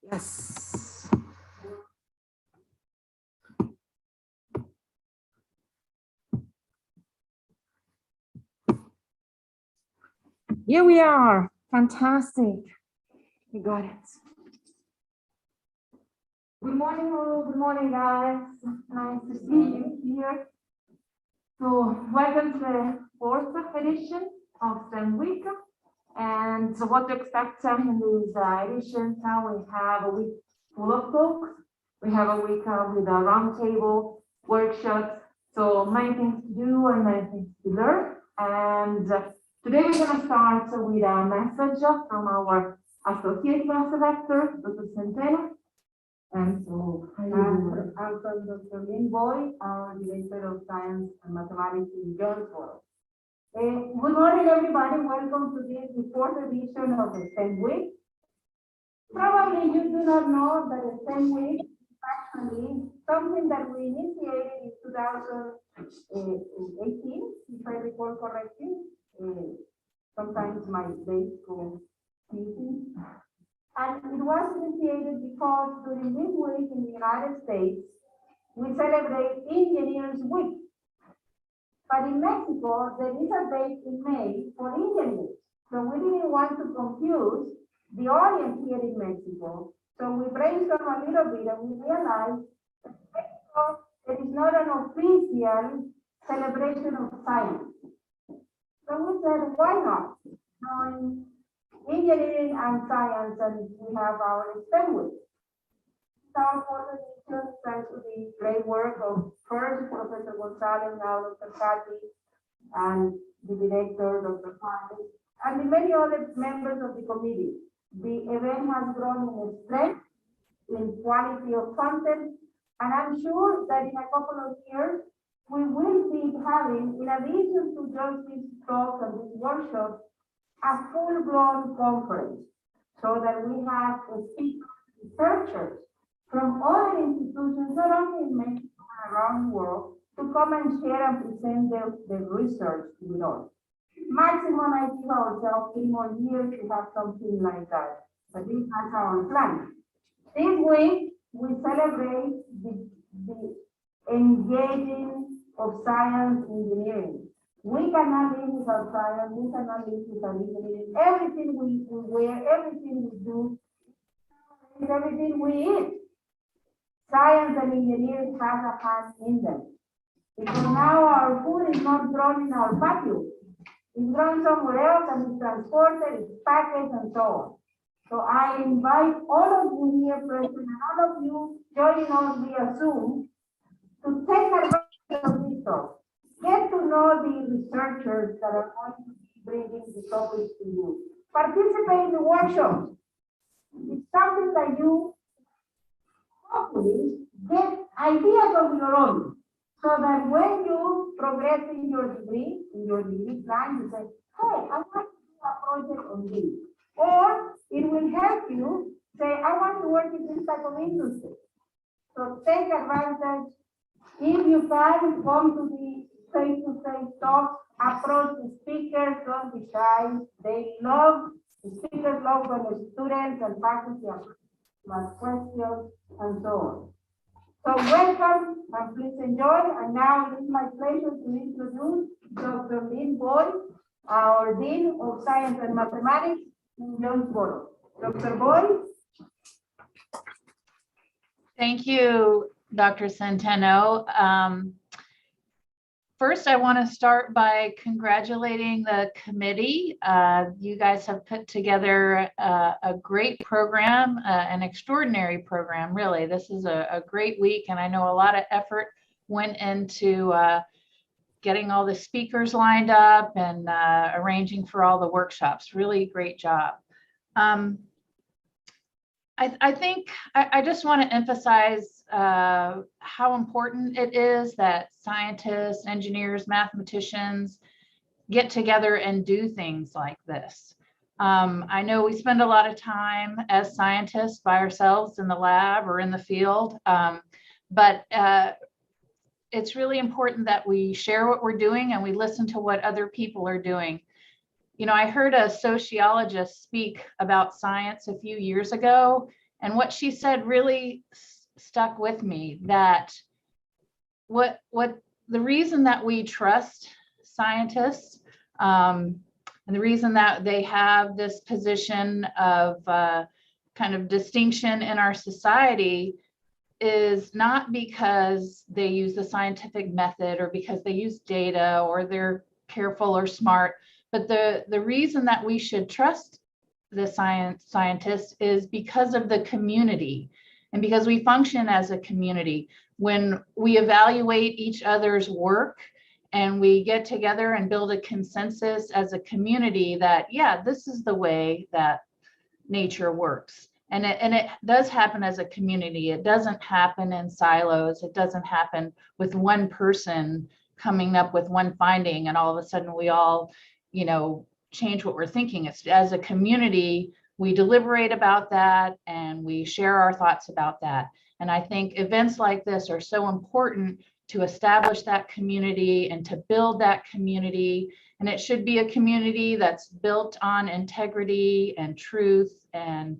Yes. Here we are. Fantastic. We got it. Good morning, all. Good morning, guys. Nice to see you here. So, welcome to the fourth edition of STEM Week. And so, what to expect in these editions? Now we have a week full of talks. We have a week with a roundtable workshops. So many things to do and many things to learn. And today we're going to start with a message from our associate class director, Dr. Centeno. And so I'm from Dr. Lynn Boy, our Director of Science and Mathematics in Jonesboro. Good morning, everybody. Welcome to this fourth edition of the STEM Week. Probably you do not know that the STEM Week is actually something that we initiated in 2018, if I recall correctly. Sometimes my dates go missing. And it was initiated because during this week in the United States, we celebrate Engineers Week. But in Mexico, there is a date in May for engineers. So we didn't want to confuse the audience here in Mexico. So we brainstormed a little bit and we realized that in Mexico, there is not an official celebration of science. So we said, why not? Engineering and science, and we have our STEM Week. Our fourth edition, thanks to the great work of first Professor Gonzalez, now Dr. Cathy, and the director, Dr. Juan, and the many other members of the committee. The event has grown in strength, in quality of content, and I'm sure that in a couple of years, we will be having, in addition to just this talk and this workshop, a full-blown conference, so that we have speakers, researchers from other institutions, not only in Mexico but around the world, to come and share and present their research with us. Maximum, I give ourselves 3 more years to have something like that, but this is our plan. This week, we celebrate the engaging of science engineering. We cannot live without science, we cannot live without engineering. Everything we wear, everything we do, everything we eat. Science and engineering has a hand in them. Because now our food is not grown in our patio. It's grown somewhere else and it's transported, it's packaged and so on. So I invite all of you here present and all of you joining us via Zoom to take advantage of this talk. Get to know the researchers that are going to be bringing the topics to you. Participate in the workshops. It's something that you hopefully get ideas of your own, so that when you progress in your degree plan, you say, hey, I want to do a project on this. Or it will help you say, I want to work in this type of industry. So take advantage. If you can, come to the face-to-face talk, approach the speakers, don't be shy. The speakers love when the students and faculty ask questions and so on. So welcome and please enjoy. And now it is my pleasure to introduce Dr. Lynn Boy, our Dean of Science and Mathematics in Jonesboro. Dr. Boy. Thank you, Dr. Centeno. First, I want to start by congratulating the committee. You guys have put together a great program, an extraordinary program, really. This is a great week, and I know a lot of effort went into getting all the speakers lined up and arranging for all the workshops. Really great job. I think I just want to emphasize how important it is that scientists, engineers, mathematicians get together and do things like this. I know we spend a lot of time as scientists by ourselves in the lab or in the field, but it's really important that we share what we're doing and we listen to what other people are doing. You know, I heard a sociologist speak about science a few years ago, And what she said really stuck with me, that what the reason that we trust scientists, and the reason that they have this position of kind of distinction in our society is not because they use the scientific method or because they use data or they're careful or smart, but the reason that we should trust the scientists is because of the community and because we function as a community. When we evaluate each other's work and we get together and build a consensus as a community that, yeah, this is the way that nature works. And it does happen as a community. It doesn't happen in silos. It doesn't happen with one person coming up with one finding and all of a sudden we all, change what we're thinking. It's as a community, we deliberate about that and we share our thoughts about that. And I think events like this are so important to establish that community and to build that community. And it should be a community that's built on integrity and truth and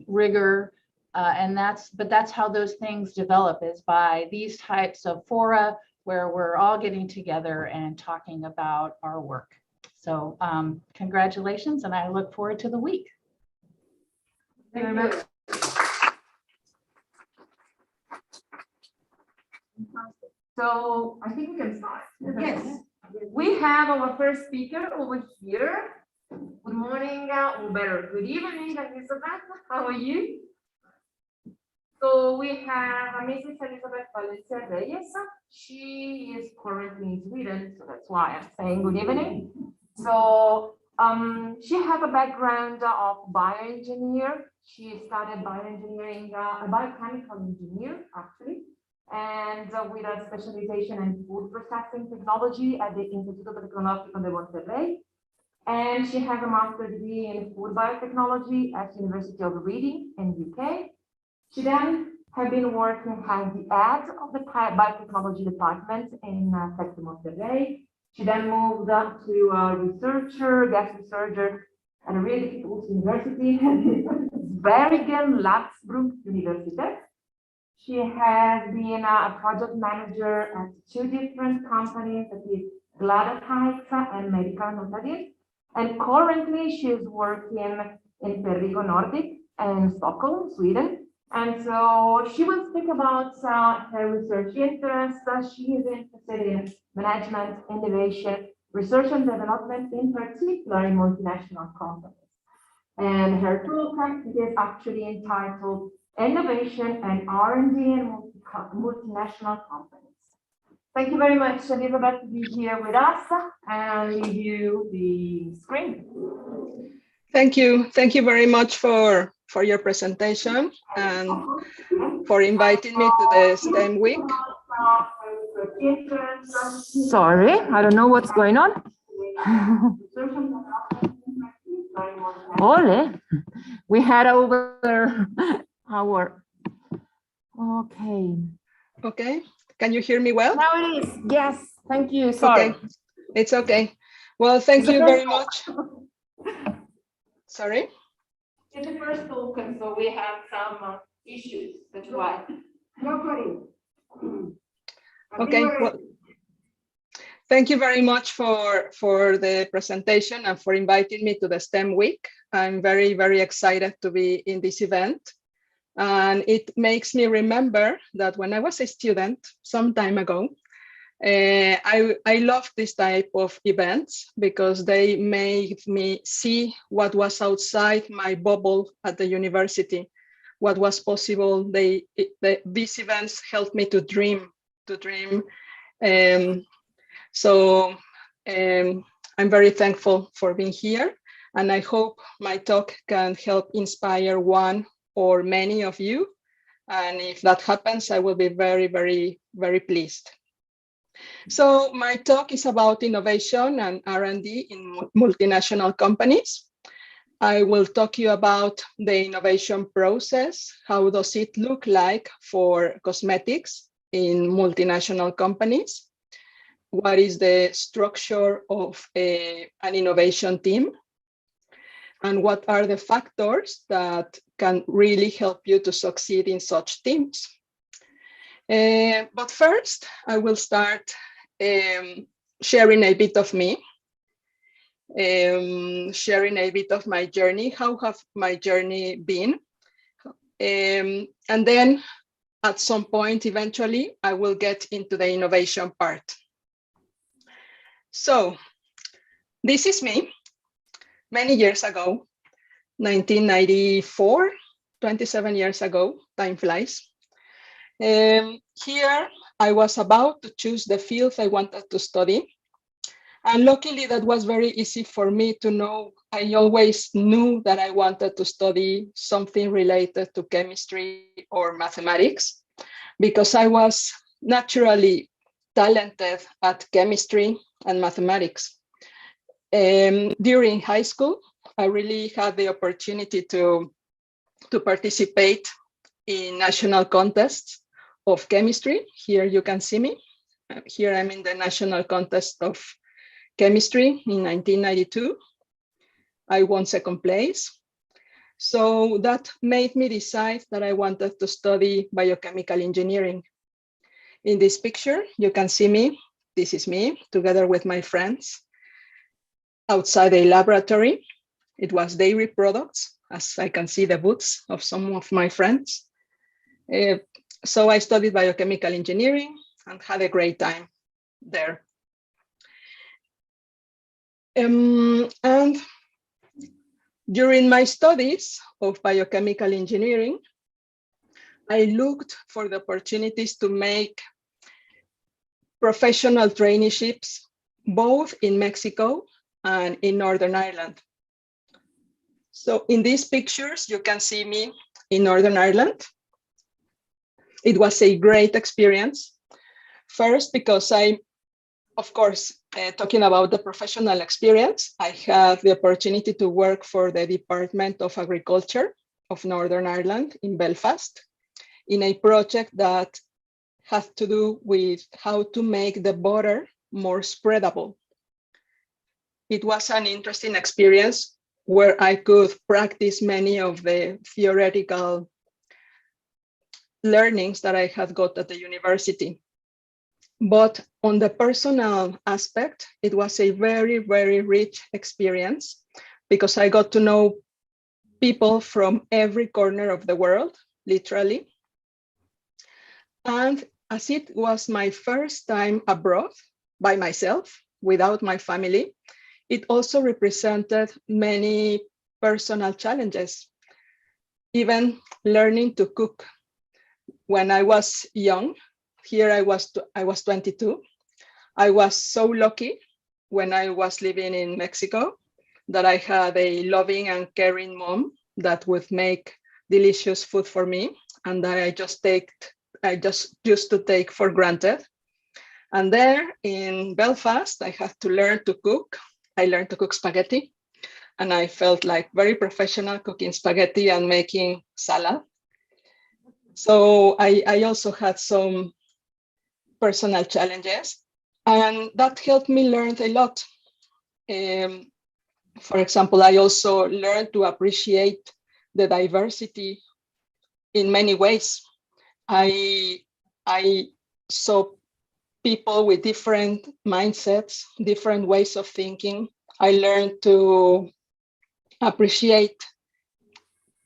rigor. But that's how those things develop, is by these types of fora where we're all getting together and talking about our work. So congratulations, and I look forward to the week. Thank you very much. So I think we can start. Yes, we have our first speaker over here. Good morning, or better, good evening, Elizabeth. How are you? So we have Mrs. Elizabeth Valencia-Reyes. She is currently in Sweden, so that's why I'm saying good evening. So she has a background of bioengineer. She started bioengineering, a biochemical engineer actually, and with a specialization in food processing technology at the Instituto Tecnológico de Monterrey. And she has a master's degree in food biotechnology at University of Reading in UK. She then has been working as the head of the biotechnology department in Tec de Monterrey. She then moved up to a guest researcher at a really cool university, Bergen Lapsbruk University. She has been a project manager at 2 different companies, that is Gladatite and Medical Notadin. And currently she is working in Perrigo Nordic in Stockholm, Sweden. And so she will speak about her research interests. She is interested in management, innovation, research and development, in particular in multinational companies. And her talk is actually entitled Innovation and R&D in Multinational Companies. Thank you very much, Elizabeth, to be here with us, and I'll leave you the screen. Thank you. Thank you very much for your presentation and for inviting me to the STEM week. Sorry, I don't know what's going on. Ole, we had over our, okay. Okay, can you hear me well? Now it is, yes, thank you, sorry. Okay, it's okay. Well, thank you very much. Sorry? It's the first token, so we have some issues, that's why. Nobody. Okay, well, thank you very much for the presentation and for inviting me to the STEM week. I'm very, very excited to be in this event. And it makes me remember that when I was a student some time ago, I loved this type of events because they made me see what was outside my bubble at the university, what was possible. These events helped me to dream. So I'm very thankful for being here, and I hope my talk can help inspire one or many of you. And if that happens, I will be very, very, very pleased. So my talk is about innovation and R&D in multinational companies. I will talk to you about the innovation process. How does it look like for cosmetics in multinational companies? What is the structure of an innovation team? and what are the factors that can really help you to succeed in such teams. But first, I will start sharing a bit of me, sharing a bit of my journey. How have my journey been? And then at some point, eventually, I will get into the innovation part. So this is me many years ago, 1994, 27 years ago, time flies. Here, I was about to choose the field I wanted to study. And luckily, that was very easy for me to know. I always knew that I wanted to study something related to chemistry or mathematics, because I was naturally talented at chemistry and mathematics. During high school, I really had the opportunity to participate in national contests of chemistry. Here you can see me. Here I'm in the national contest of chemistry in 1992. I won second place. So that made me decide that I wanted to study biochemical engineering. In this picture, you can see me. This is me together with my friends outside a laboratory. It was dairy products, as I can see the boots of some of my friends. So I studied biochemical engineering and had a great time there. And during my studies of biochemical engineering, I looked for the opportunities to make professional traineeships, both in Mexico and in Northern Ireland. So in these pictures, you can see me in Northern Ireland. It was a great experience. First, because of course, talking about the professional experience, I had the opportunity to work for the Department of Agriculture of Northern Ireland in Belfast in a project that has to do with how to make the butter more spreadable. It was an interesting experience where I could practice many of the theoretical learnings that I had got at the university. But on the personal aspect, it was a very, very rich experience because I got to know people from every corner of the world, literally. And as it was my first time abroad by myself, without my family, it also represented many personal challenges, even learning to cook. When I was young, here I was 22. I was so lucky when I was living in Mexico that I had a loving and caring mom that would make delicious food for me, and that I just used to take for granted. And there in Belfast, I had to learn to cook. I learned to cook spaghetti, and I felt like very professional cooking spaghetti and making salad. So I also had some personal challenges, and that helped me learn a lot. For example, I also learned to appreciate the diversity in many ways. I saw people with different mindsets, different ways of thinking. I learned to appreciate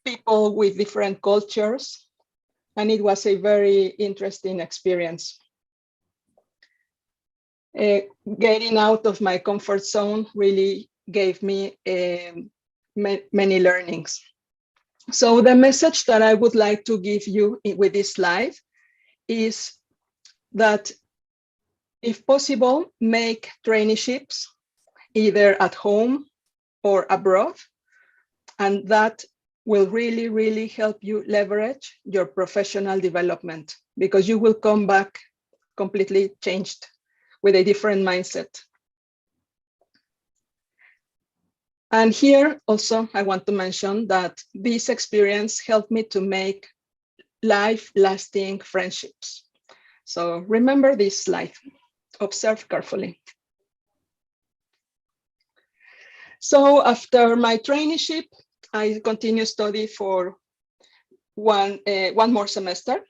people with different cultures, and it was a very interesting experience. Getting out of my comfort zone really gave me many learnings. So the message that I would like to give you with this slide is that, if possible, make traineeships either at home or abroad, and that will really, really help you leverage your professional development, because you will come back completely changed with a different mindset. And here also, I want to mention that this experience helped me to make life-lasting friendships. So remember this slide, observe carefully. So after my traineeship, I continued study for one more semester.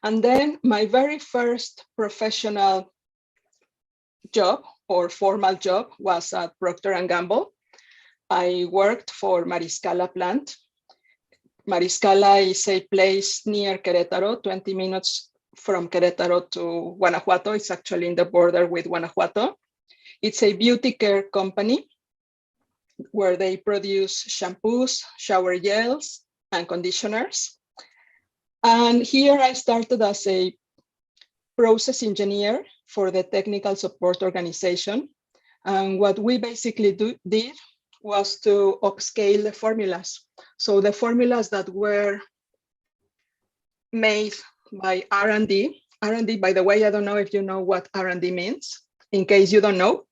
And then my very first professional job or formal job was at Procter & Gamble. I worked for Mariscala plant. Mariscala is a place near Querétaro, 20 minutes from Querétaro to Guanajuato. It's actually in the border with Guanajuato. It's a beauty care company where they produce shampoos, shower gels, and conditioners. And here I started as a process engineer for the technical support organization. And what we basically did was to upscale the formulas. So the formulas that were made by R&D. R&D, by the way, I don't know if you know what R&D means. In case you don't know,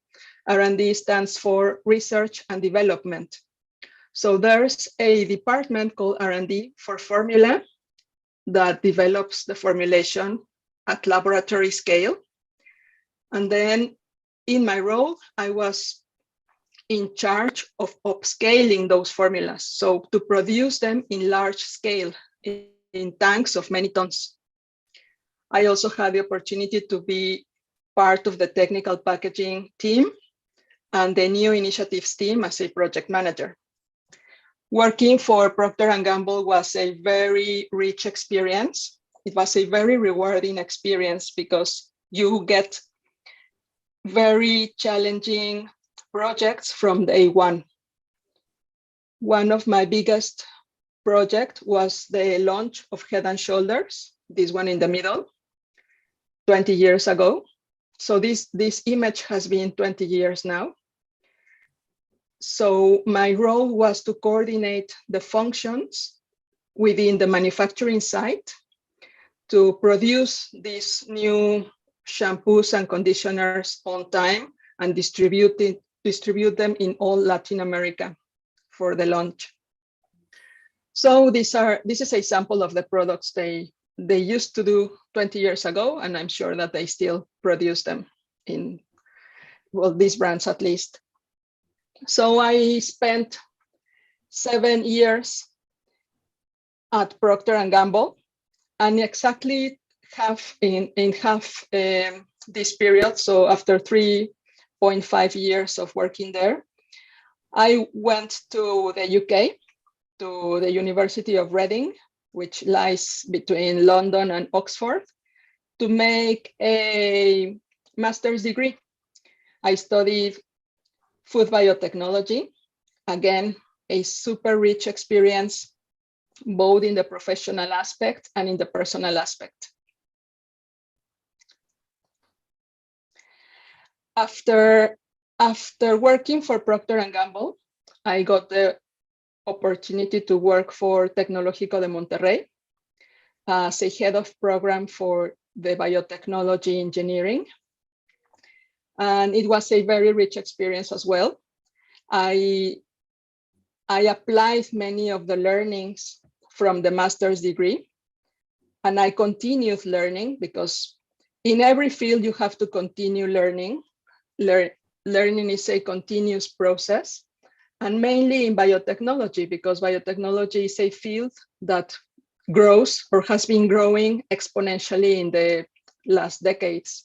R&D stands for Research and Development. So there's a department called R&D for formula that develops the formulation at laboratory scale. And then in my role, I was in charge of upscaling those formulas. So to produce them in large scale, in tanks of many tons. I also had the opportunity to be part of the technical packaging team and the new initiatives team as a project manager. Working for Procter & Gamble was a very rich experience. It was a very rewarding experience because you get very challenging projects from day one. One of my biggest projects was the launch of Head & Shoulders, this one in the middle, 20 years ago. So this image has been 20 years now. So my role was to coordinate the functions within the manufacturing site to produce these new shampoos and conditioners on time and distribute them in all Latin America for the launch. So this is a sample of the products they used to do 20 years ago, and I'm sure that they still produce them in, well, these brands at least. So I spent 7 years at Procter & Gamble, and exactly half this period, so after 3.5 years of working there, I went to the UK, to the University of Reading, which lies between London and Oxford, to make a master's degree. I studied food biotechnology. Again, a super rich experience, both in the professional aspect and in the personal aspect. After working for Procter & Gamble, I got the opportunity to work for Tecnológico de Monterrey as a head of program for the biotechnology engineering. And it was a very rich experience as well. I applied many of the learnings from the master's degree, and I continued learning because in every field you have to continue learning. Learning is a continuous process, and mainly in biotechnology, because biotechnology is a field that grows or has been growing exponentially in the last decades.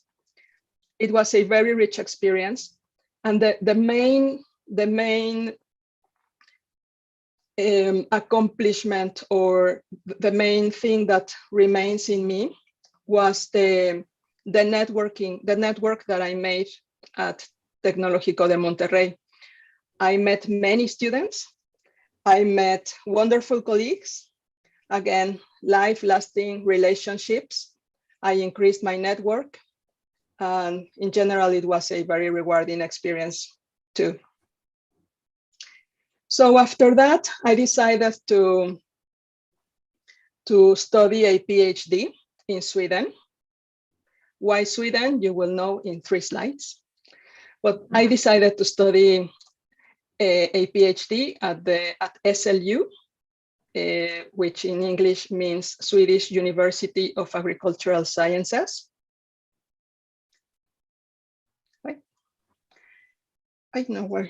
It was a very rich experience, and the main accomplishment or the main thing that remains in me was the network that I made at Tecnológico de Monterrey. I met many students. I met wonderful colleagues. Again, life-lasting relationships. I increased my network. And in general, it was a very rewarding experience too. So after that, I decided to study a PhD in Sweden. Why Sweden? You will know in 3 slides. But I decided to study a PhD at SLU, which in English means Swedish University of Agricultural Sciences. I know where.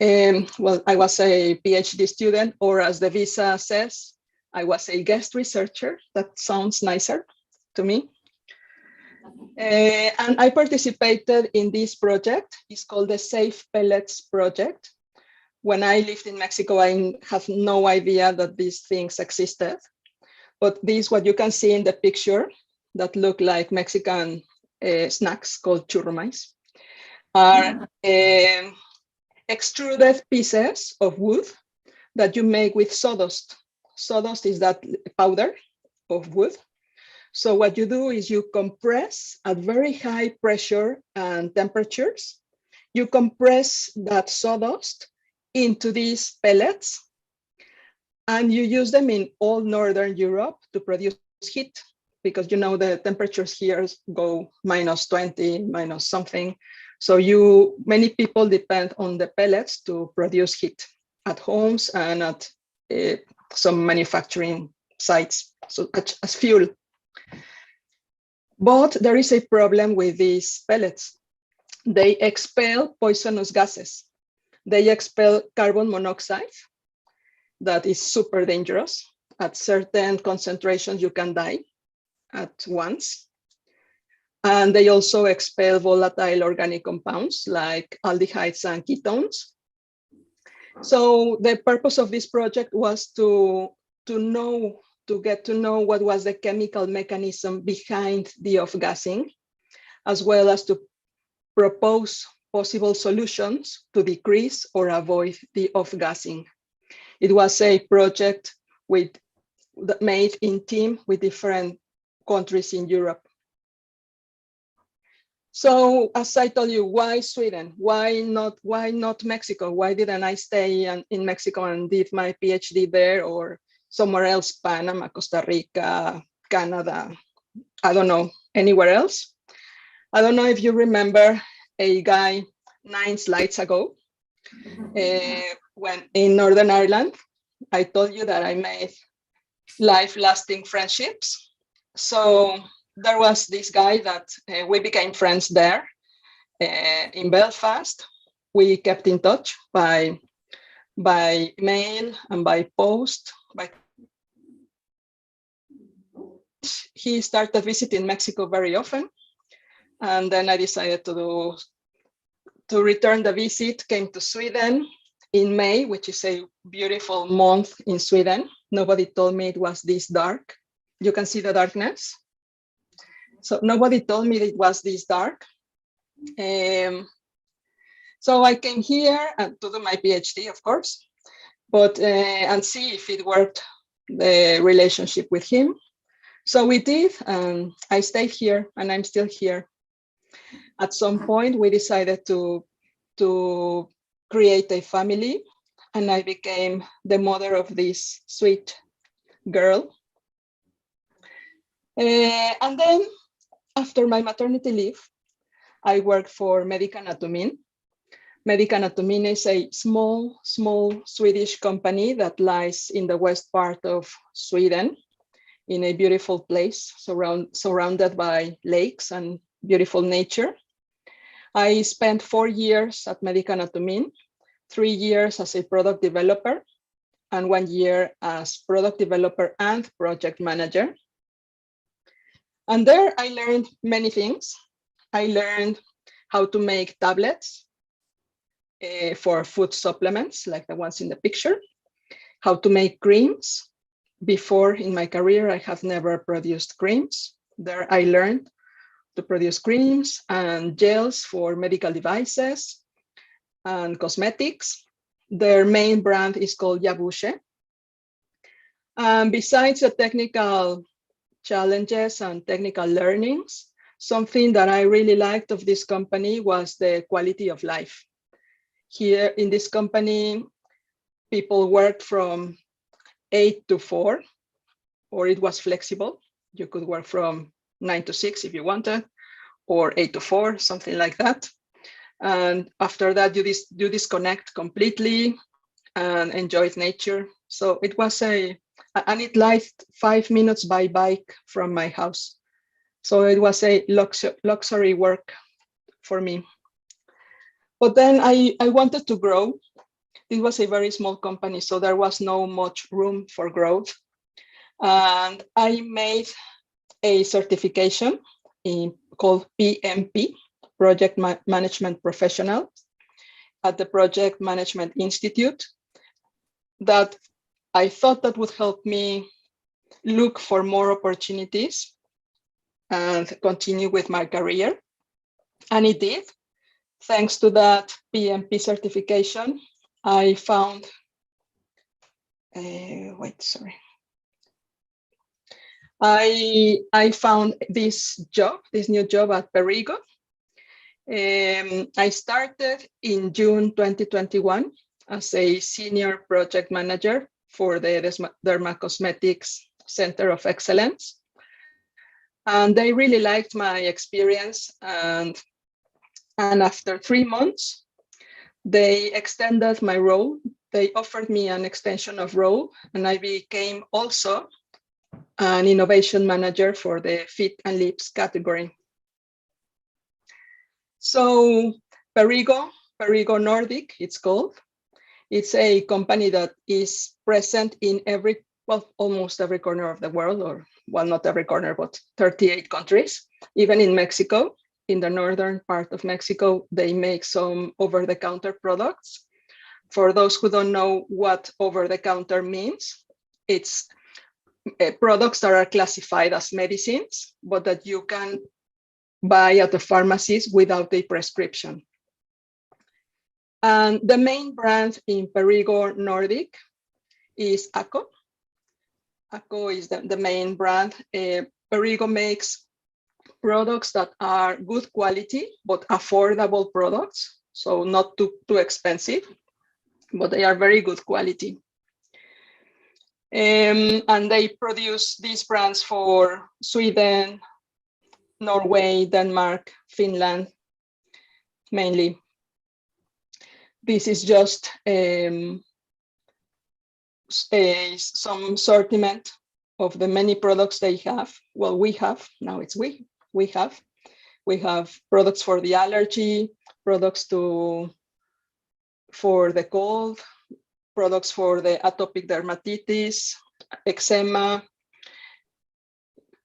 Well, I was a PhD student, or as the visa says, I was a guest researcher. That sounds nicer to me. And I participated in this project. It's called the Safe Pellets Project. When I lived in Mexico, I had no idea that these things existed. But this, what you can see in the picture, that look like Mexican snacks called churrumais, are extruded pieces of wood that you make with sawdust. Sawdust is that powder of wood. So what you do is you compress at very high pressure and temperatures. You compress that sawdust into these pellets, and you use them in all Northern Europe to produce heat, because you know the temperatures here go -20, minus something. So many people depend on the pellets to produce heat at homes and at some manufacturing sites, so as fuel. But there is a problem with these pellets. They expel poisonous gases. They expel carbon monoxide that is super dangerous. At certain concentrations, you can die at once. And they also expel volatile organic compounds like aldehydes and ketones. So the purpose of this project was to get to know what was the chemical mechanism behind the off-gassing, as well as to propose possible solutions to decrease or avoid the off-gassing. It was a project made in team with different countries in Europe. So as I told you, why Sweden? Why not Mexico? Why didn't I stay in Mexico and did my PhD there, or somewhere else, Panama, Costa Rica, Canada, I don't know, anywhere else? I don't know if you remember a guy 9 slides ago, when in Northern Ireland, I told you that I made life-lasting friendships. So there was this guy that we became friends there in Belfast. We kept in touch by mail and by post. He started visiting Mexico very often. And then I decided to return the visit, came to Sweden in May, which is a beautiful month in Sweden. Nobody told me it was this dark. You can see the darkness. So nobody told me it was this dark. So I came here to do my PhD, of course, but and see if it worked, the relationship with him. So we did, and I stayed here, and I'm still here. At some point, we decided to create a family, and I became the mother of this sweet girl. And then after my maternity leave, I worked for Medicanatumin. Medicanatumin is a small Swedish company that lies in the west part of Sweden, in a beautiful place, surrounded by lakes and beautiful nature. I spent 4 years at Medicanatumin, 3 years as a product developer, and 1 year as product developer and project manager. And there I learned many things. I learned how to make tablets for food supplements, like the ones in the picture, how to make creams. Before in my career, I have never produced creams. There I learned to produce creams and gels for medical devices and cosmetics. Their main brand is called Yabushe. Besides the technical challenges and technical learnings, something that I really liked of this company was the quality of life. Here in this company, people worked from 8 to 4, or it was flexible. You could work from 9 to 6 if you wanted, or 8 to 4, something like that. And after that, you disconnect completely and enjoyed nature. So it was and it lived 5 minutes by bike from my house. So it was a luxury work for me. But then I wanted to grow. It was a very small company, so there was no much room for growth. And I made a certification called PMP, Project Management Professional, at the Project Management Institute, that I thought that would help me look for more opportunities and continue with my career. And it did. Thanks to that PMP certification, I found, I found this new job at Perrigo. I started in June 2021 as a senior project manager for the Dermacosmetics Center of Excellence. And they really liked my experience. And after 3 months, they extended my role. They offered me an extension of role, and I became also an innovation manager for the feet and lips category. So Perrigo Nordic, it's called. It's a company that is present in almost every corner of the world, or well, not every corner, but 38 countries, even in Mexico. In the northern part of Mexico, they make some over-the-counter products. For those who don't know what over-the-counter means, it's products that are classified as medicines, but that you can buy at the pharmacies without a prescription. And the main brand in Perrigo Nordic is Acco. Acco is the main brand. Perrigo makes products that are good quality, but affordable products. So not too expensive, but they are very good quality. And they produce these brands for Sweden, Norway, Denmark, Finland, mainly. This is just some assortment of the many products they have. Well, we have, now it's we have. We have products for the allergy, products for the cold, products for the atopic dermatitis, eczema,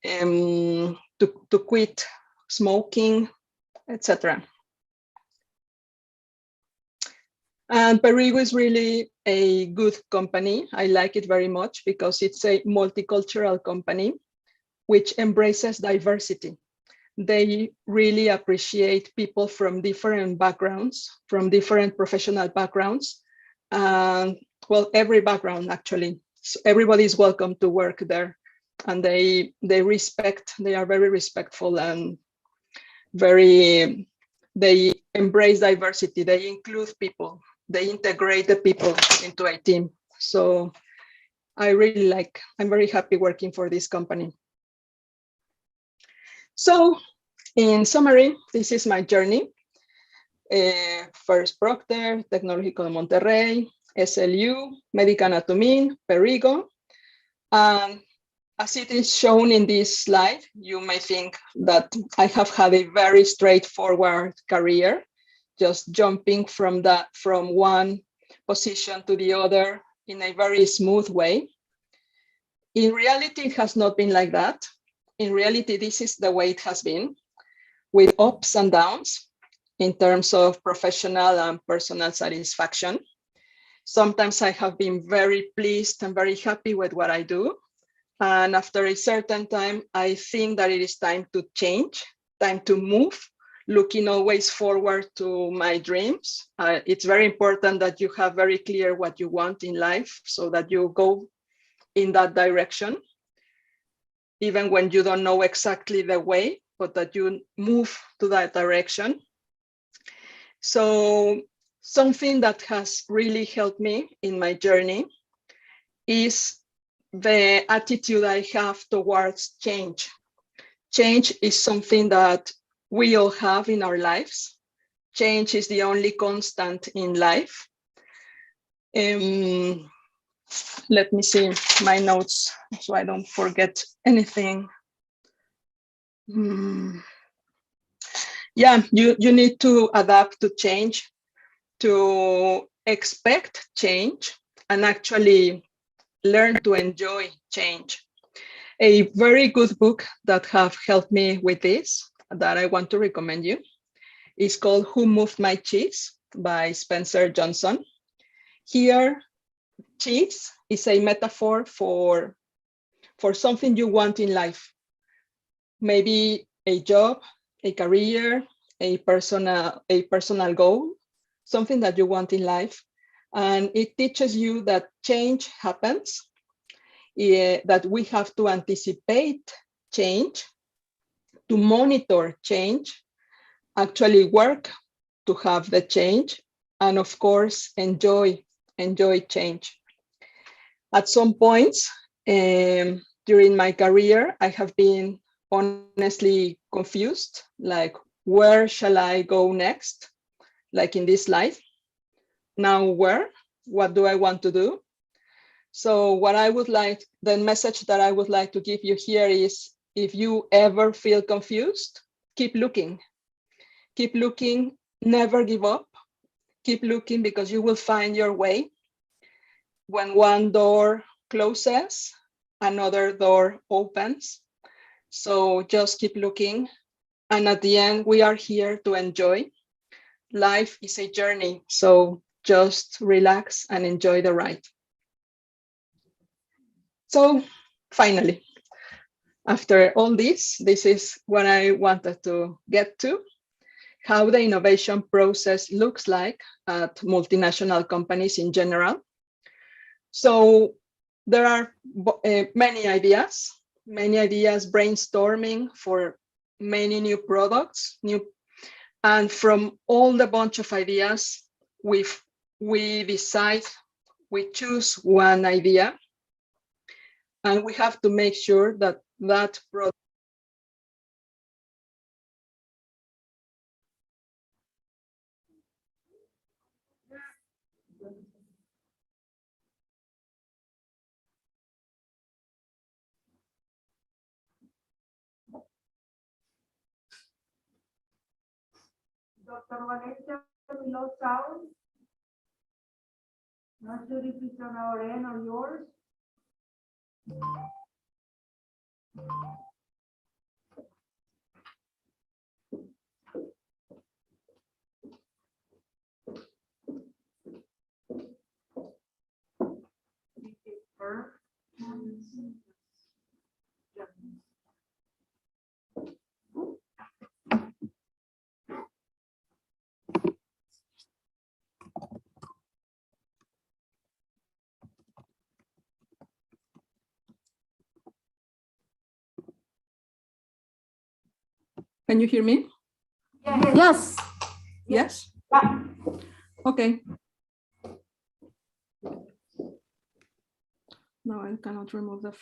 to quit smoking, etc. And Perrigo is really a good company. I like it very much because it's a multicultural company which embraces diversity. They really appreciate people from different backgrounds, from different professional backgrounds, and well, every background actually. So everybody is welcome to work there, and they are very respectful and they embrace diversity. They include people. They integrate the people into a team. So I'm very happy working for this company. So in summary, this is my journey. First Procter, Tecnológico de Monterrey, SLU, Médica Anatomía, Perrigo. And as it is shown in this slide, you may think that I have had a very straightforward career, just jumping from one position to the other in a very smooth way. In reality, it has not been like that. In reality, this is the way it has been, with ups and downs in terms of professional and personal satisfaction. Sometimes I have been very pleased and very happy with what I do. And after a certain time, I think that it is time to change, time to move, looking always forward to my dreams. It's very important that you have very clear what you want in life so that you go in that direction, even when you don't know exactly the way, but that you move to that direction. So something that has really helped me in my journey is the attitude I have towards change. Change is something that we all have in our lives. Change is the only constant in life. Let me see my notes so I don't forget anything. Yeah, you need to adapt to change, to expect change and actually learn to enjoy change. A very good book that have helped me with this, that I want to recommend you, is called Who Moved My Cheese by Spencer Johnson. Here, cheese is a metaphor for something you want in life. Maybe a job, a career, a personal goal, something that you want in life. And it teaches you that change happens, that we have to anticipate change, to monitor change, actually work to have the change, and of course, enjoy change. At some points during my career, I have been honestly confused, like, where shall I go next? Like in this life, now where? What do I want to do? So what I would like, the message that I would like to give you here is, if you ever feel confused, keep looking. Keep looking, never give up. Keep looking, because you will find your way. When one door closes, another door opens. So just keep looking. And at the end, we are here to enjoy. Life is a journey, so just relax and enjoy the ride. So finally, after all this is what I wanted to get to, how the innovation process looks like at multinational companies in general. So there are many ideas brainstorming for many new products, and from all the bunch of ideas, we choose one idea, and we have to make sure that that product Dr. Valencia, we lost sound. Not sure if it's on our end or yours. Can you hear me? Yes. Yes? Yeah. Okay. No, I cannot remove the.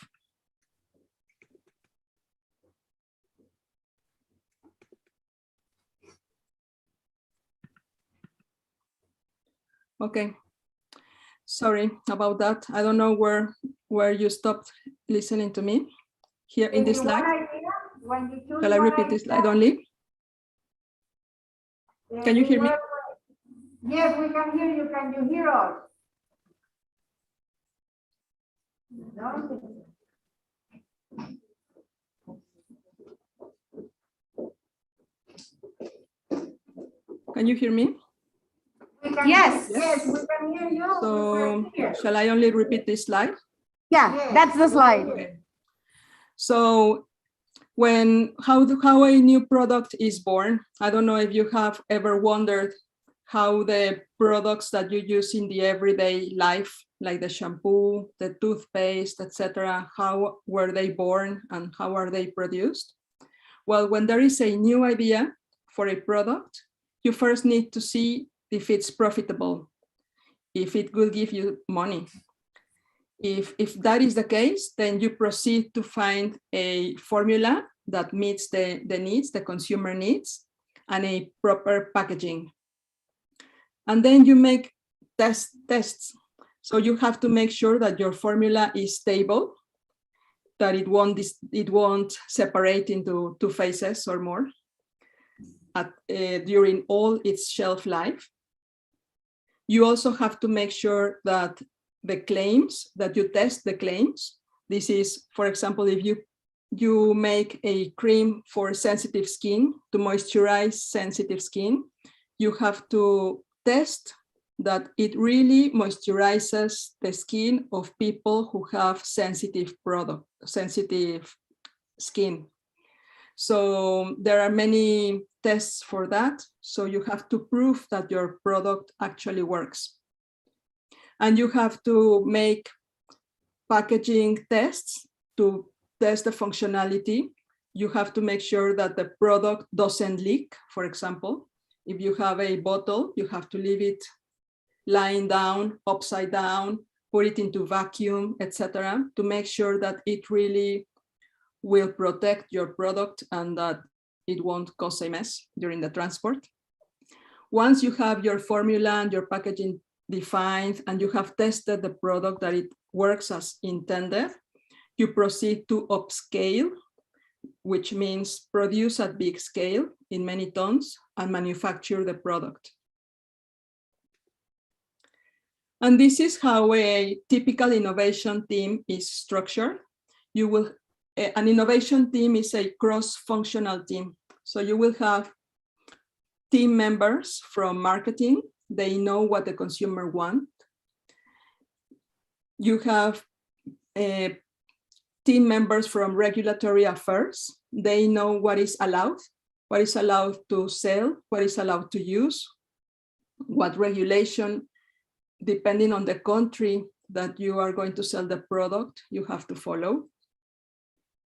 Okay. Sorry about that. I don't know where you stopped listening to me. Here in this slide. Shall I repeat this slide only? Can you hear me? Yes, we can hear you. Can you hear us? No. Can you hear me? Yes. Yes, we can hear you. So shall I only repeat this slide? Yeah, yes, that's the slide. Okay. So how a new product is born, I don't know if you have ever wondered how the products that you use in the everyday life, like the shampoo, the toothpaste, etc., how were they born and how are they produced? Well, when there is a new idea for a product, you first need to see if it's profitable, if it will give you money. If that is the case, then you proceed to find a formula that meets the needs, the consumer needs, and a proper packaging. And then you make tests. So you have to make sure that your formula is stable, that it won't separate into two phases or more during all its shelf life. You also have to make sure that the claims, that you test the claims. This is, for example, if you make a cream for sensitive skin to moisturize sensitive skin, you have to test that it really moisturizes the skin of people who have sensitive skin. So there are many tests for that. So you have to prove that your product actually works. And you have to make packaging tests to test the functionality. You have to make sure that the product doesn't leak. For example, if you have a bottle, you have to leave it lying down, upside down, put it into vacuum, etc., to make sure that it really will protect your product and that it won't cause a mess during the transport. Once you have your formula and your packaging defined and you have tested the product that it works as intended, you proceed to upscale, which means produce at big scale in many tons and manufacture the product. And this is how a typical innovation team is structured. An innovation team is a cross-functional team. So you will have team members from marketing. They know what the consumer wants. You have team members from regulatory affairs. They know what is allowed to sell, what is allowed to use, what regulation, depending on the country that you are going to sell the product, you have to follow.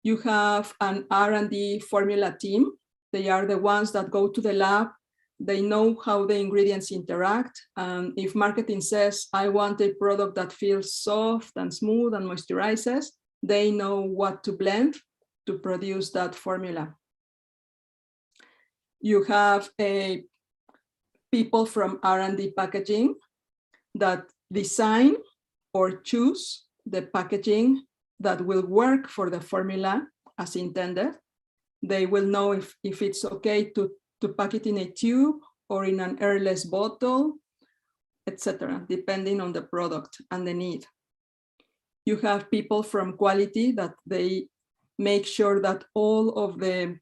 You have an R&D formula team. They are the ones that go to the lab. They know how the ingredients interact. And if marketing says, I want a product that feels soft and smooth and moisturizes, they know what to blend to produce that formula. You have people from R&D packaging that design or choose the packaging that will work for the formula as intended. They will know if it's okay to pack it in a tube or in an airless bottle, etc., depending on the product and the need. You have people from quality that they make sure that all of the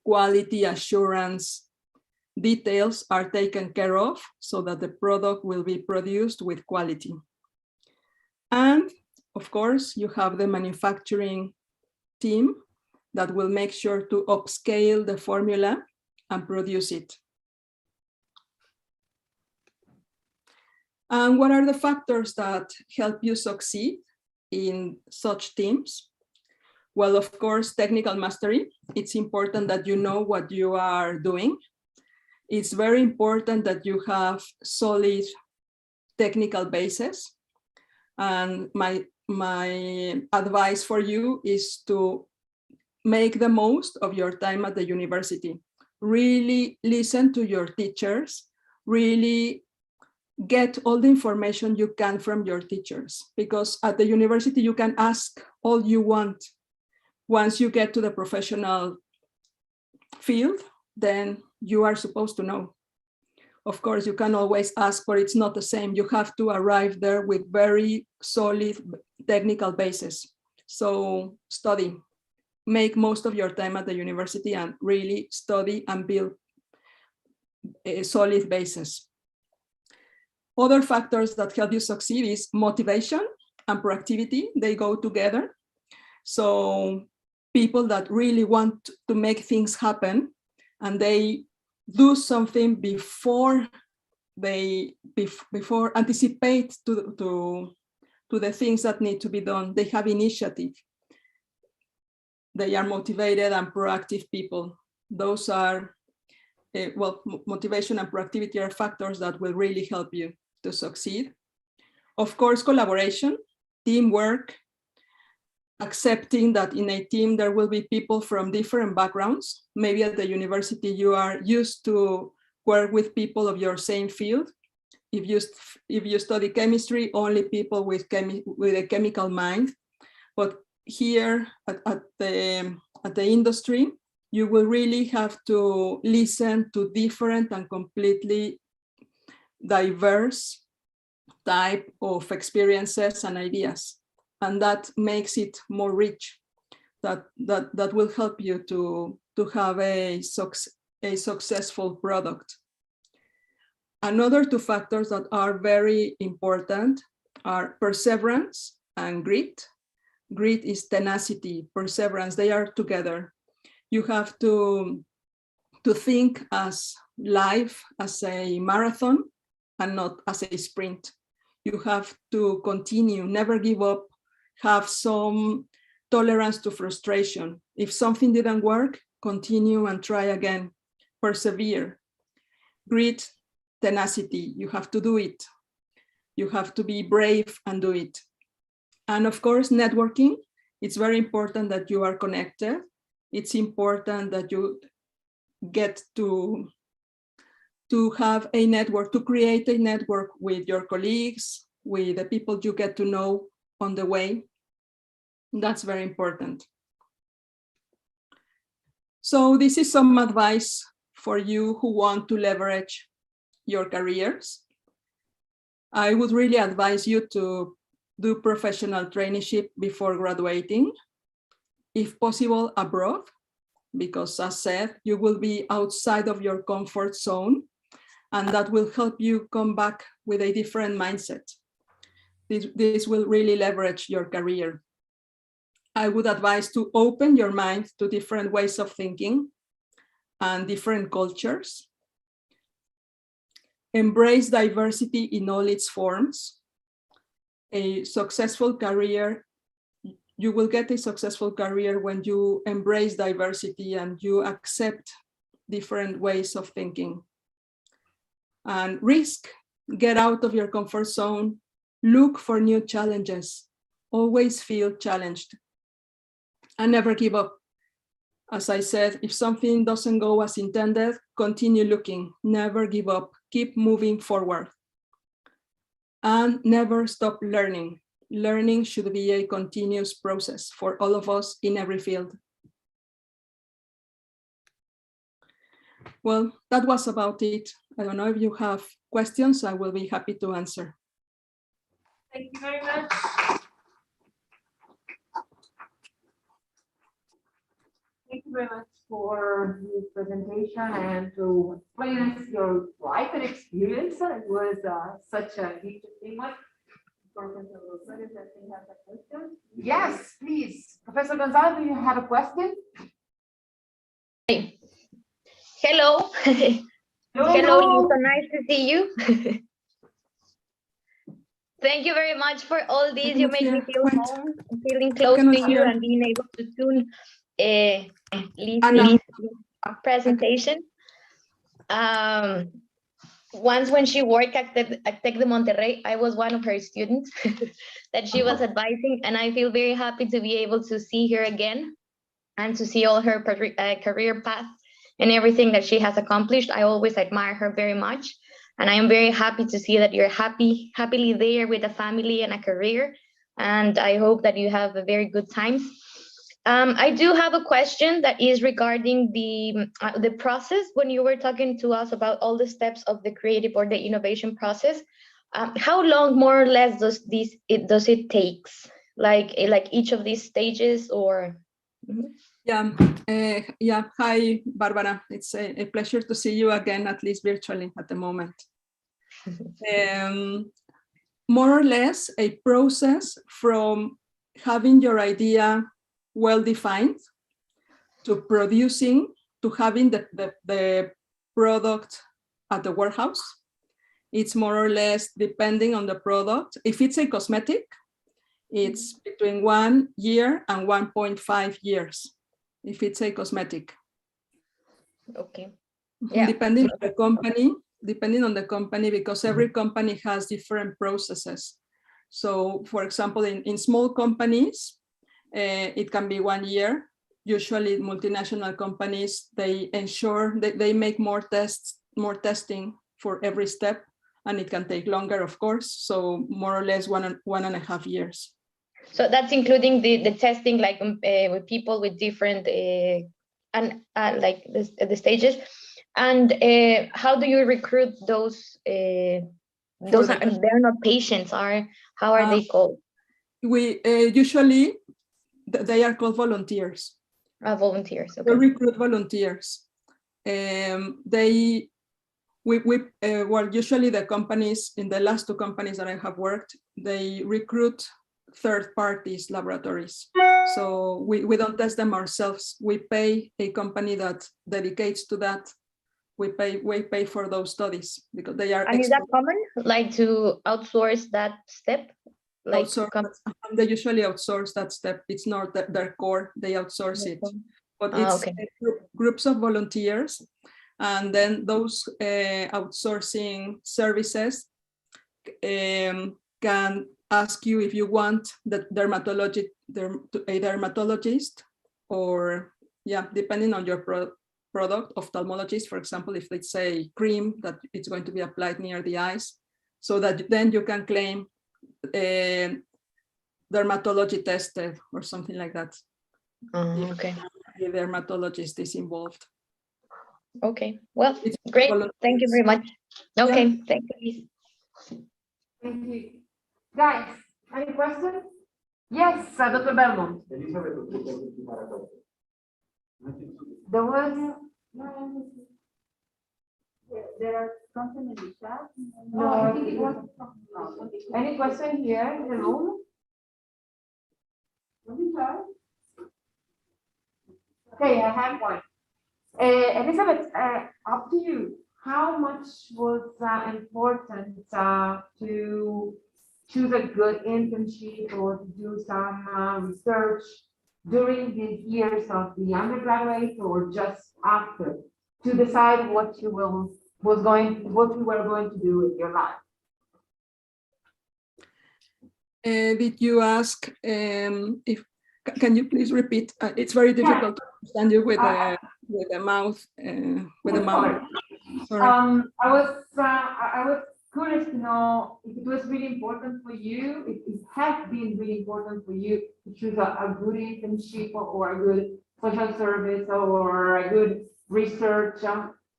quality assurance details are taken care of so that the product will be produced with quality. And of course, you have the manufacturing team that will make sure to upscale the formula and produce it. And what are the factors that help you succeed in such teams? Well, of course, technical mastery. It's important that you know what you are doing. It's very important that you have solid technical basis. And my advice for you is to make the most of your time at the university. Really listen to your teachers, really get all the information you can from your teachers, because at the university you can ask all you want. Once you get to the professional field, then you are supposed to know. Of course, you can always ask, but it's not the same. You have to arrive there with very solid technical basis. So study, make most of your time at the university and really study and build a solid basis. Other factors that help you succeed is motivation and proactivity. They go together. So people that really want to make things happen and they do something before they anticipate to the things that need to be done. They have initiative. They are motivated and proactive people. Those are, well, motivation and proactivity are factors that will really help you to succeed. Of course, collaboration, teamwork, accepting that in a team there will be people from different backgrounds. Maybe at the university you are used to work with people of your same field. If you study chemistry, only people with a chemical mind. But here at the industry, you will really have to listen to different and completely diverse type of experiences and ideas. And that makes it more rich. That will help you to have a successful product. Another two factors that are very important are perseverance and grit. Grit is tenacity, perseverance, they are together. You have to think as life as a marathon and not as a sprint. You have to continue, never give up, have some tolerance to frustration. If something didn't work, continue and try again, persevere. Grit, tenacity, you have to do it. You have to be brave and do it. And of course, networking, it's very important that you are connected. It's important that you get to have a network, to create a network with your colleagues, with the people you get to know on the way. That's very important. So this is some advice for you who want to leverage your careers. I would really advise you to do professional traineeship before graduating, if possible abroad, because as said, you will be outside of your comfort zone, and that will help you come back with a different mindset. This will really leverage your career. I would advise to open your mind to different ways of thinking and different cultures. Embrace diversity in all its forms. A successful career, you will get a successful career when you embrace diversity and you accept different ways of thinking. And risk, get out of your comfort zone, look for new challenges, always feel challenged, and never give up. As I said, if something doesn't go as intended, continue looking, never give up, keep moving forward. And never stop learning. Learning should be a continuous process for all of us in every field. Well, that was about it. I don't know if you have questions, I will be happy to answer. Thank you very much. Thank you very much for this presentation and to explain us your life and experience. It was such an interesting one. Professor Gonzalez, I think has a question. Yes, please. Professor Gonzalez, do you have a question? Hello. Hello, so nice to see you. Thank you very much for all this. You make me feel home, feeling close to you and being able to soon listen to a presentation. Once when she worked at Tec de Monterrey, I was one of her students that she was advising, and I feel very happy to be able to see her again and to see all her career path and everything that she has accomplished. I always admire her very much, and I am very happy to see that you're happily there with a family and a career, and I hope that you have a very good time. I do have a question that is regarding the process. When you were talking to us about all the steps of the creative or the innovation process, how long more or less does it takes? Like each of these stages, or? Yeah. Hi, Barbara. It's a pleasure to see you again, at least virtually at the moment. More or less a process from having your idea well-defined to producing, to having the product at the warehouse. It's more or less depending on the product. If it's a cosmetic, it's between 1 year and 1.5 years. If it's a cosmetic. Okay. Yeah. Depending on the company, because every company has different processes. So for example, in small companies, it can be 1 year. Usually multinational companies, they ensure that they make more testing for every step, and it can take longer, of course. So more or less 1.5 years. So that's including the testing, like with people with different like the stages. And how do you recruit those? Those are, they're not patients, how are they called? We usually they are called volunteers. Volunteers. Okay. We recruit volunteers. Well, usually the companies, in the last 2 companies that I have worked, they recruit third parties laboratories. So we don't test them ourselves. We pay a company that dedicates to that. We pay for those studies because they are. And is that common, like to outsource that step? Like they usually outsource that step. It's not their core, they outsource it. But it's okay. Groups of volunteers. And then those outsourcing services can ask you if you want a dermatologist, or depending on your product, ophthalmologist, for example, if it's a cream that it's going to be applied near the eyes, so that then you can claim dermatology tested or something like that. Okay. The dermatologist is involved. Okay, well, It's great. Thank you very much. Okay, Yeah. thank you. Thank you. Guys, any questions? Yes, Dr. Belmont. There was. There are something in the chat. No, I think it was. Any question here in the room? Let me try. Okay, I have one. Elizabeth, up to you. How much was important to choose a good internship or to do some research during the years of the undergraduate or just after, to decide what you were going to do with your life? Did you ask if? Can you please repeat? It's very difficult to understand you with the mouth. Sorry. I was curious to know if it was really important for you, if it has been really important for you to choose a good internship or a good social service or a good research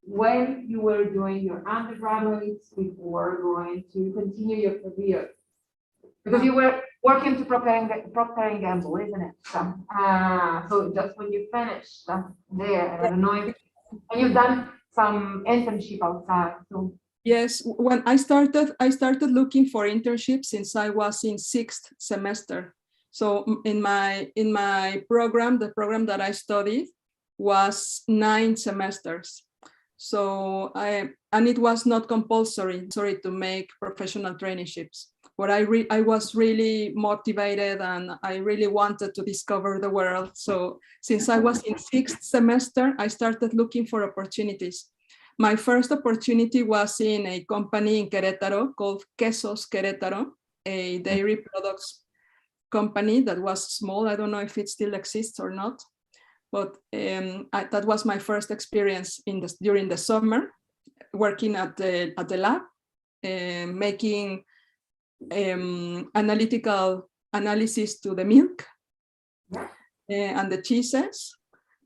when you were doing your undergraduates before going to continue your career. Because you were working to Procter and Gamble, isn't it? So just when you finished there, I don't know if and you've done some internship outside. So Yes, when I started looking for internships since I was in 6th semester. So in my program, the program that I studied was 9 semesters. So and it was not compulsory to make professional traineeships. But I was really motivated and I really wanted to discover the world. So since I was in 6th semester, I started looking for opportunities. My first opportunity was in a company in Querétaro called Quesos Querétaro, a dairy products company that was small. I don't know if it still exists or not, but that was my first experience during the summer, working at the lab, making analytical analysis to the milk and the cheeses.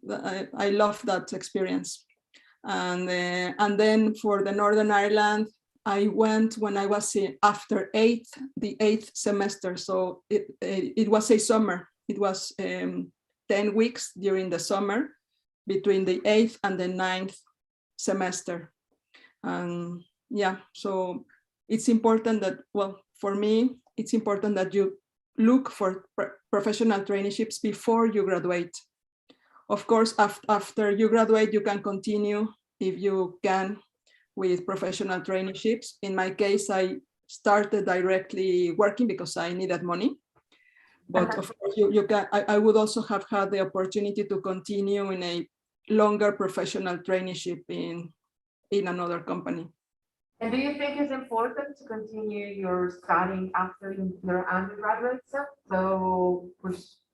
I loved that experience. And then for the Northern Ireland, I went when I was after the 8th semester. So it was a summer. It was 10 weeks during the summer between the 8th and the 9th semester. And so it's important that, well, for me, it's important that you look for professional traineeships before you graduate. Of course, after you graduate, you can continue if you can with professional traineeships. In my case, I started directly working because I needed money. But of course, you can. I would also have had the opportunity to continue in a longer professional traineeship in another company. And do you think it's important to continue your studying after your undergraduate? So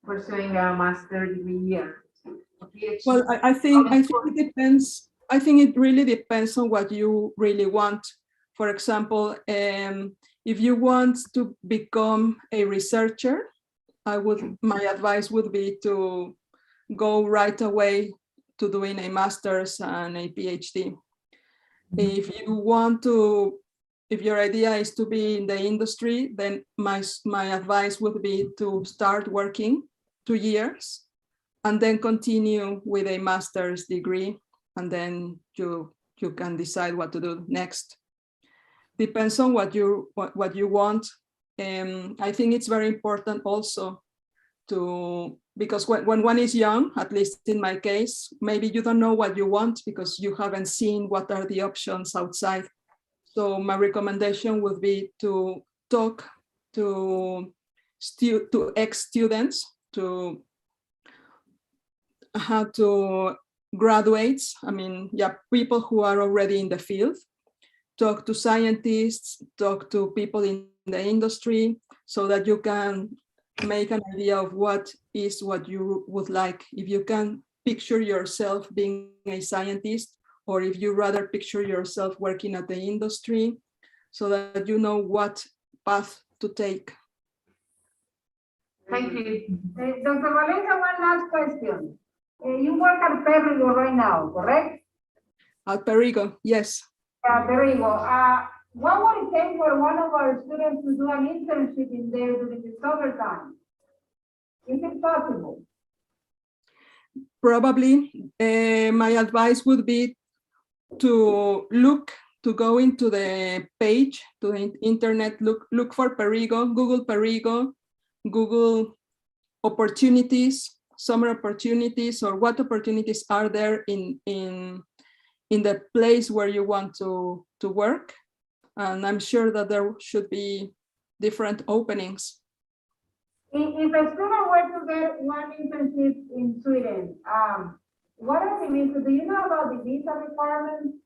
pursuing a master's degree. Well, I think it depends. I think it really depends on what you really want. For example, if you want to become a researcher, my advice would be to go right away doing a master's and a PhD. If you want to, if your idea is to be in the industry, then my advice would be to start working 2 years and then continue with a master's degree, and then you can decide what to do next. Depends on what you want. I think it's very important also because when one is young, at least in my case, maybe you don't know what you want because you haven't seen what are the options outside. So my recommendation would be to talk to ex-students, to graduates, people who are already in the field, talk to scientists, talk to people in the industry, so that you can make an idea of what you would like. If you can picture yourself being a scientist, or if you rather picture yourself working at the industry, so that you know what path to take. Thank you. Dr. Valencia, one last question. You work at Perrigo right now, correct? At Perrigo, yes. Perrigo. What would it take for one of our students to do an internship in there during the summertime? Is it possible? Probably. My advice would be to go into the page, to the internet, look for Perrigo, Google opportunities, summer opportunities, or what opportunities are there in the place where you want to work. And I'm sure that there should be different openings. If a student were to get one internship in Sweden, what are the visa? Do you know about the visa requirements?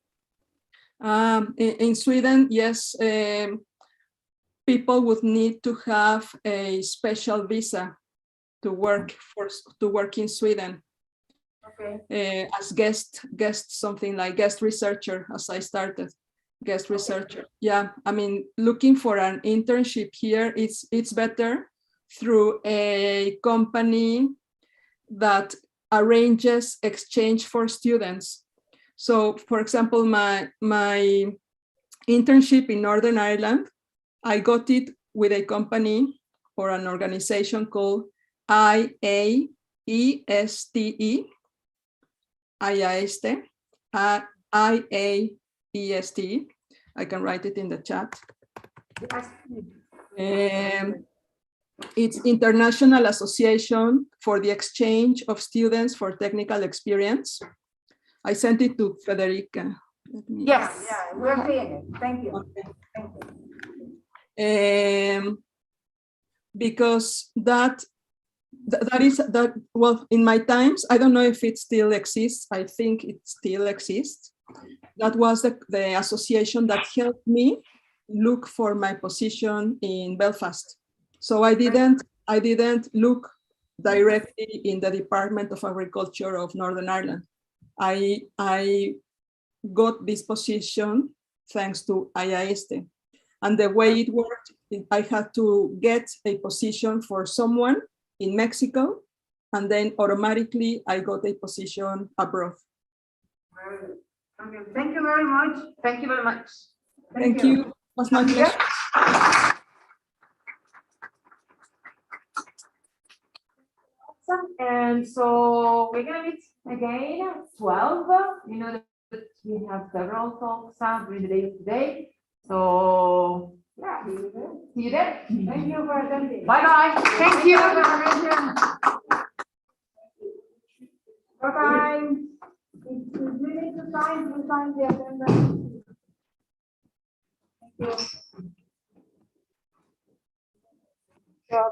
In Sweden, yes, people would need to have a special visa to work in Sweden. Okay. As something like guest researcher, as I started, guest researcher. Yeah, looking for an internship here, it's better through a company that arranges exchange for students. So, for example, my internship in Northern Ireland, I got it with a company or an organization called IAESTE. I can write it in the chat. It's International Association for the Exchange of Students for Technical Experience. I sent it to Federica. Yes. Yeah, we're seeing it. Thank you. Okay. Thank you. Because that well, in my times, I don't know if it still exists. I think it still exists. That was the association that helped me look for my position in Belfast. So I didn't look directly in the Department of Agriculture of Northern Ireland. I got this position thanks to IAESTE. And the way it worked, I had to get a position for someone in Mexico, and then automatically I got a position abroad. Okay. Thank you very much. Thank you very much. Thank you. It was my pleasure. And so we're gonna meet again at 12. You know that we have several talks during the day of today. So yeah, see you there. Thank you for attending. Bye bye. Thank you. Bye-bye. If you need to sign the agenda. Thank you. Yeah.